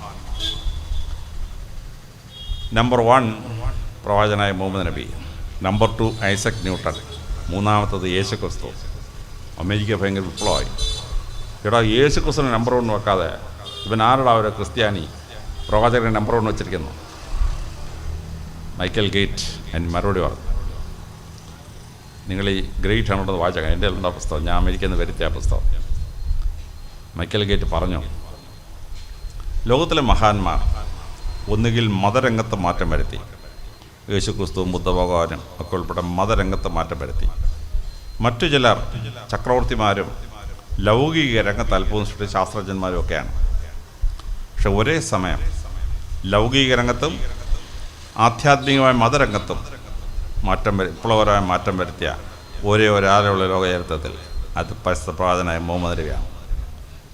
A: നമ്പർ 1 പ്രവാചകനായ മുഹമ്മദ് നബി, നമ്പർ 2 ഐസക് ന്യൂട്ടൺ, 3-ാമത്തത് യേശു ക്രിസ്തു. അമേരിക്ക ഭയങ്കര വിപ്ലവമായി. എടാ, യേശു ക്രിസ്തുവിനെ നമ്പർ 1 വെക്കാതെ ഇവൻ ആരുടെ ഒരു ക്രിസ്ത്യാനി പ്രവാചകനെ നമ്പർ 1 വെച്ചിരിക്കുന്നു? മൈക്കൽ ഗേറ്റ് അതിന് മറുപടി പറഞ്ഞു, നിങ്ങൾ ഈ ഗ്രേറ്റ് 100 വാചകം എൻ്റെ ഉള്ള പുസ്തകം, ഞാൻ അമേരിക്കയിൽ നിന്ന് വരുത്തിയ പുസ്തകം. മൈക്കൽ ഗേറ്റ് പറഞ്ഞു, ലോകത്തിലെ മഹാന്മാർ ഒന്നുകിൽ മതരംഗത്ത് മാറ്റം വരുത്തി, യേശു ക്രിസ്തുവും ബുദ്ധഭഗവാനും ഒക്കെ ഉൾപ്പെടെ മതരംഗത്ത് മാറ്റം വരുത്തി. മറ്റു ചിലർ ചക്രവർത്തിമാരും ലൗകിക രംഗത്ത് അത്ഭുതം സൃഷ്ടിച്ച ശാസ്ത്രജ്ഞന്മാരും ഒക്കെയാണ്. പക്ഷെ ഒരേ സമയം ലൗകിക രംഗത്തും ആധ്യാത്മികമായ മതരംഗത്തും വിപ്ലവകരമായ മാറ്റം വരുത്തിയ ഒരേ ഒരാളുള്ള ലോക ചരിത്രത്തിൽ അത് പരിശുദ്ധ പ്രവാചകനായ മുഹമ്മദ് നബിയാണ്.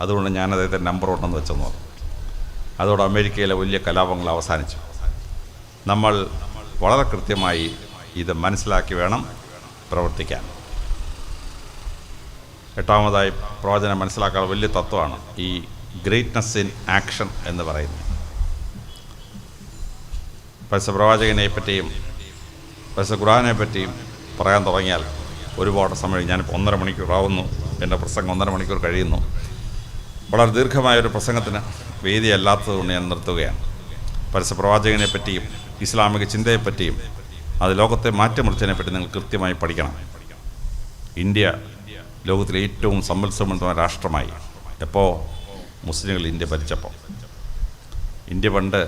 A: അതുകൊണ്ട് ഞാൻ അദ്ദേഹത്തെ നമ്പർ 1 എന്ന് വെച്ചെന്ന് പറഞ്ഞു. അതോടെ അമേരിക്കയിലെ വലിയ കലാപങ്ങൾ അവസാനിച്ചു. നമ്മൾ വളരെ കൃത്യമായി ഇത് മനസ്സിലാക്കി വേണം പ്രവർത്തിക്കാൻ. 8ാമതായി പ്രവചനം മനസ്സിലാക്കാനുള്ള വലിയ തത്വമാണ് ഈ ഗ്രേറ്റ്നസ് ഇൻ ആക്ഷൻ എന്ന് പറയുന്നത്. പരിശുദ്ധ പ്രവാചകനെ പറ്റിയും പരിശുദ്ധ ഖുർആനെ പറ്റിയും പറയാൻ തുടങ്ങിയാൽ ഒരുപാട് സമയം, ഞാനിപ്പോൾ 1.5 മണിക്കൂറാവുന്നു, എൻ്റെ പ്രസംഗം 1.5 മണിക്കൂർ കഴിയുന്നു. വളരെ ദീർഘമായൊരു പ്രസംഗത്തിന് വേദിയല്ലാത്തതുകൊണ്ട് ഞാൻ നിർത്തുകയാണ്. പരിശുദ്ധ പ്രവാചകനെ പറ്റിയും ഇസ്ലാമിക ചിന്തയെപ്പറ്റിയും അത് ലോകത്തെ മാറ്റിമറിച്ചതിനെ പറ്റി നിങ്ങൾ കൃത്യമായി പഠിക്കണം. ഇന്ത്യ ലോകത്തിലെ ഏറ്റവും സമ്പൽസമൃദ്ധമായ രാഷ്ട്രമായി എപ്പോൾ? മുസ്ലിങ്ങൾ ഇന്ത്യ ഭരിച്ചപ്പോൾ. ഇന്ത്യ പണ്ട്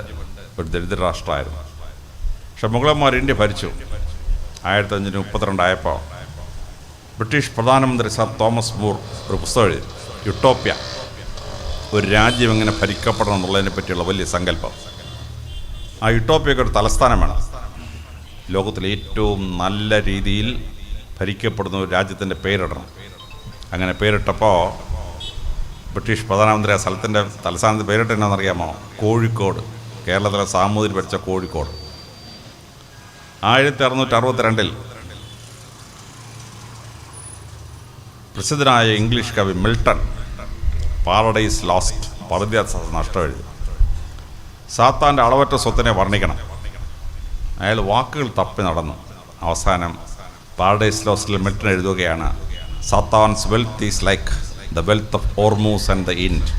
A: ഒരു ദരിദ്ര രാഷ്ട്രമായിരുന്നു. പക്ഷെ മുഗളന്മാർ ഇന്ത്യ ഭരിച്ചു. 1532 ആയപ്പോൾ ബ്രിട്ടീഷ് പ്രധാനമന്ത്രി സർ തോമസ് മൂർ ഒരു പുസ്തകം എഴുതി, യുട്ടോപ്യ, ഒരു രാജ്യം എങ്ങനെ ഭരിക്കപ്പെടണം എന്നുള്ളതിനെ പറ്റിയുള്ള വലിയ സങ്കല്പം. ആ യുട്ടോപ്യക്ക് ഒരു തലസ്ഥാനം വേണം. ലോകത്തിലെ ഏറ്റവും നല്ല രീതിയിൽ ഭരിക്കപ്പെടുന്ന ഒരു രാജ്യത്തിൻ്റെ പേരിടണം. അങ്ങനെ പേരിട്ടപ്പോൾ ബ്രിട്ടീഷ് പ്രധാനമന്ത്രി ആ സ്ഥലത്തിൻ്റെ തലസ്ഥാനത്ത് പേരിട്ടെന്നാണെന്നറിയാമോ? കോഴിക്കോട്. കേരളത്തിലെ സാമൂതിരി ഭരിച്ച കോഴിക്കോട്. 1662 പ്രസിദ്ധനായ ഇംഗ്ലീഷ് കവി മിൽട്ടൺ പാരഡൈസ് ലോസ്റ്റ്, പറുദീസ നഷ്ടം എഴുതി. സാത്താൻ്റെ അളവറ്റ സ്വത്തിനെ വർണ്ണിക്കണം. അയാൾ വാക്കുകൾ തപ്പി നടന്നു. അവസാനം പാരഡൈസ് ലോസ്റ്റിൽ മിൽട്ടൺ എഴുതുകയാണ്, Satan's wealth is like the wealth of Hormuz and the Ind.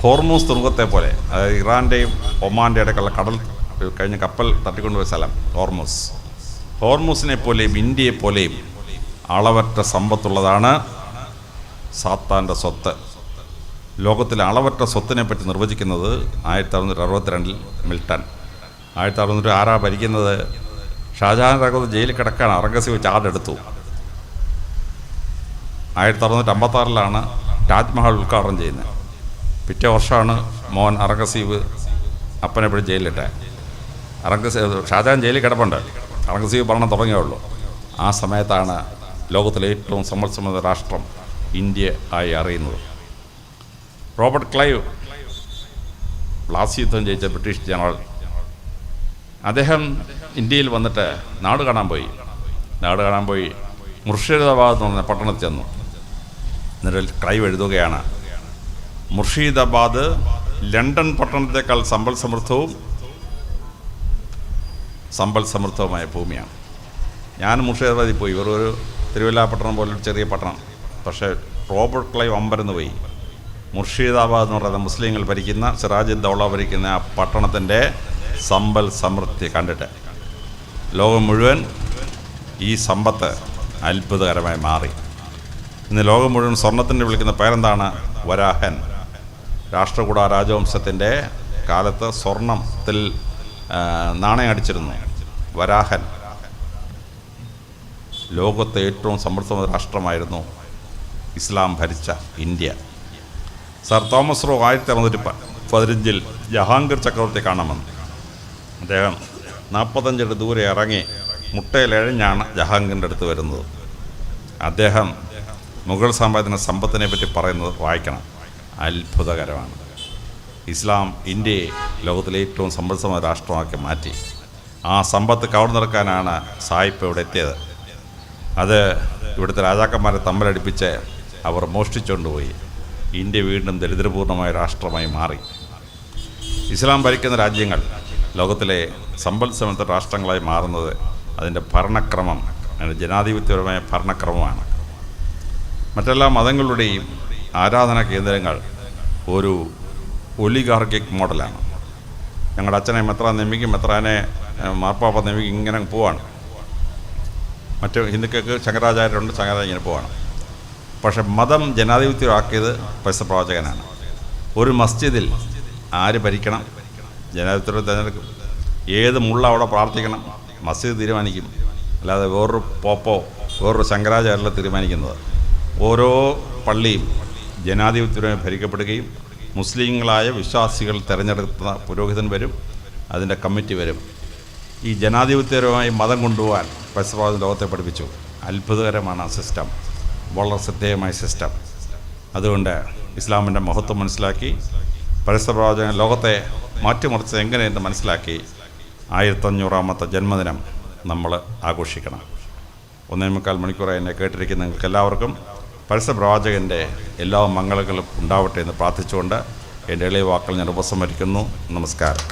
A: Hormuz തുറമുഖത്തെ പോലെ, അതായത് ഇറാൻ്റെയും ഒമാൻ്റെ ഇടയ്ക്കുള്ള കടൽ കഴിഞ്ഞ കപ്പൽ തട്ടിക്കൊണ്ടുപോയ സ്ഥലം ഹോർമൂസ്. ഹോർമൂസിനെ പോലെയും ഇന്ത്യയെ പോലെയും അളവറ്റ സമ്പത്തുള്ളതാണ് സാത്താൻ്റെ സ്വത്ത്. ലോകത്തിലെ അളവറ്റ സ്വത്തിനെ പറ്റി നിർവചിക്കുന്നത് 1662 മിൽട്ടൺ. 1662 ആരാ ഭരിക്കുന്നത്? ഷാജഹാൻ രഘുവത്ത് ജയിലിൽ കിടക്കാൻ ഔറംഗസീബ് ചാർജ് എടുത്തു. 1656 താജ്മഹൽ ഉദ്ഘാടനം ചെയ്യുന്നത്. പിറ്റേ വർഷമാണ് മോൻ ഔറംഗസീബ് അപ്പനെ പിടിച്ച് ജയിലിലിട്ടെ. ഷാജഹാൻ ജയിലിൽ കിടപ്പുണ്ട്, ഔറംഗസീബ് ഭരണം തുടങ്ങിയുള്ളൂ. ആ സമയത്താണ് ലോകത്തിലെ ഏറ്റവും സമ്പൽസമൃദ്ധ രാഷ്ട്രം ഇന്ത്യ ആയി അറിയുന്നത്. റോബർട്ട് ക്ലൈവ്, പ്ലാസി യുദ്ധം ജയിച്ച ബ്രിട്ടീഷ് ജനറൽ, അദ്ദേഹം ഇന്ത്യയിൽ വന്നിട്ട് നാട് കാണാൻ പോയി. മുർഷിദാബാദ് എന്ന് പറഞ്ഞ പട്ടണത്തിൽ ചെന്നു. എന്നിട്ട് ക്ലൈവ് എഴുതുകയാണ്, മുർഷിദാബാദ് ലണ്ടൻ പട്ടണത്തേക്കാൾ സമ്പൽ സമൃദ്ധവുമായ ഭൂമിയാണ്. ഞാൻ മുർഷിദാബാദിൽ പോയി, ഒരു തിരുവല്ലാപട്ടണം പോലൊരു ചെറിയ പട്ടണം. പക്ഷേ റോബർട്ട് ക്ലൈവ് അമ്പരന്ന് പോയി. മുർഷിദാബാദ് എന്ന് പറയുന്ന മുസ്ലിങ്ങൾ ഭരിക്കുന്ന, സിറാജുൽ ദൗള ഭരിക്കുന്ന ആ പട്ടണത്തിൻ്റെ സമ്പൽ സമൃദ്ധി കണ്ടിട്ട് ലോകം മുഴുവൻ ഈ സമ്പത്ത് അത്ഭുതകരമായി മാറി. ഇന്ന് ലോകം മുഴുവൻ സ്വർണത്തിൻ്റെ വിളിക്കുന്ന പേരെന്താണ്? വരാഹൻ. രാഷ്ട്രകൂട രാജവംശത്തിൻ്റെ കാലത്ത് സ്വർണത്തിൽ നാണയം അടിച്ചിരുന്നു. വരാഹൻ. ലോകത്തെ ഏറ്റവും സമൃദ്ധമായ രാഷ്ട്രമായിരുന്നു ഇസ്ലാം ഭരിച്ച India. Sir Thomas raw 1615 Jahangir ചക്രവർത്തി കാണാമെന്ന്. അദ്ദേഹം 45 അടി ദൂരെ ഇറങ്ങി മുട്ടയിലെഴഞ്ഞാണ് ജഹാംഗീറിൻ്റെ അടുത്ത് വരുന്നത്. അദ്ദേഹം മുഗൾ സാമ്രാജ്യത്തിൻ്റെ സമ്പത്തിനെ പറ്റി പറയുന്നത് വായിക്കണം. അത്ഭുതകരമാണ്. ഇസ്ലാം ഇന്ത്യയെ ലോകത്തിലെ ഏറ്റവും സമ്പത്സമൃദ്ധ രാഷ്ട്രമാക്കി മാറ്റി. ആ സമ്പത്ത് കവർന്നെടുക്കാനാണ് സായിപ്പ് ഇവിടെ എത്തിയത്. അത് ഇവിടുത്തെ രാജാക്കന്മാരെ തമ്മിലടിപ്പിച്ച് അവർ മോഷ്ടിച്ചുകൊണ്ടുപോയി. ഇന്ത്യ വീണ്ടും ദരിദ്രപൂർണമായ രാഷ്ട്രമായി മാറി. ഇസ്ലാം ഭരിക്കുന്ന രാജ്യങ്ങൾ ലോകത്തിലെ സമ്പൽസമൃദ്ധ രാഷ്ട്രങ്ങളായി മാറുന്നത് അതിൻ്റെ ഭരണക്രമം, അതിൻ്റെ ജനാധിപത്യപരമായ ഭരണക്രമമാണ്. മറ്റെല്ലാ മതങ്ങളുടെയും ആരാധനാ കേന്ദ്രങ്ങൾ ഒരു ഒലിഗാർക്കിക് മോഡലാണ്. ഞങ്ങളുടെ അച്ഛനെ മെത്രാൻ നിയമിക്കും, മെത്രാനെ മാർപ്പാപ്പ നിയമിക്കും, ഇങ്ങനെ പോവാണ്. മറ്റ് ഹിന്ദുക്കൾക്ക് ശങ്കരാചാര്യരുണ്ട്, ശങ്കരാചാര്യ ഇങ്ങനെ പോവാണ്. പക്ഷെ മതം ജനാധിപത്യമാക്കിയത് പരിശുദ്ധ പ്രവാചകനാണ്. ഒരു മസ്ജിദിൽ ആര് ഭരിക്കണം? ജനാധിപത്യത്തെ തിരഞ്ഞെടുക്കും. ഏത് മുള്ള അവിടെ പ്രാർത്ഥിക്കണം? മസ്ജിദ് തീരുമാനിക്കും. അല്ലാതെ വേറൊരു പോപ്പോ വേറൊരു ശങ്കരാചാര്യല്ല തീരുമാനിക്കുന്നത്. ഓരോ പള്ളിയും ജനാധിപത്യപരമായി ഭരിക്കപ്പെടുകയും മുസ്ലിങ്ങളായ വിശ്വാസികൾ തിരഞ്ഞെടുക്കുന്ന പുരോഹിതൻ വരും, അതിൻ്റെ കമ്മിറ്റി വരും. ഈ ജനാധിപത്യപരമായി മതം കൊണ്ടുപോകാൻ പരിശുദ്ധ ലോകത്തെ പഠിപ്പിച്ചു. അത്ഭുതകരമാണ് ആ സിസ്റ്റം. വളരെ ശ്രദ്ധേയമായ സിസ്റ്റം. അതുകൊണ്ട് ഇസ്ലാമിൻ്റെ മഹത്വം മനസ്സിലാക്കി പരസ്യപ്രവാചകൻ ലോകത്തെ മാറ്റിമറിച്ചത് എങ്ങനെയെന്ന് മനസ്സിലാക്കി 1500-ാമത്തെ ജന്മദിനം നമ്മൾ ആഘോഷിക്കണം. 1.25 മണിക്കൂറായി എന്നെ കേട്ടിരിക്കുന്ന നിങ്ങൾക്ക് എല്ലാവർക്കും പരസ്യപ്രവാചകൻ്റെ എല്ലാ മംഗളങ്ങളും ഉണ്ടാവട്ടെ എന്ന് പ്രാർത്ഥിച്ചുകൊണ്ട് എൻ്റെ എളിയ വാക്കുകൾ ഞാൻ ഉപസംഹരിക്കുന്നു. നമസ്കാരം.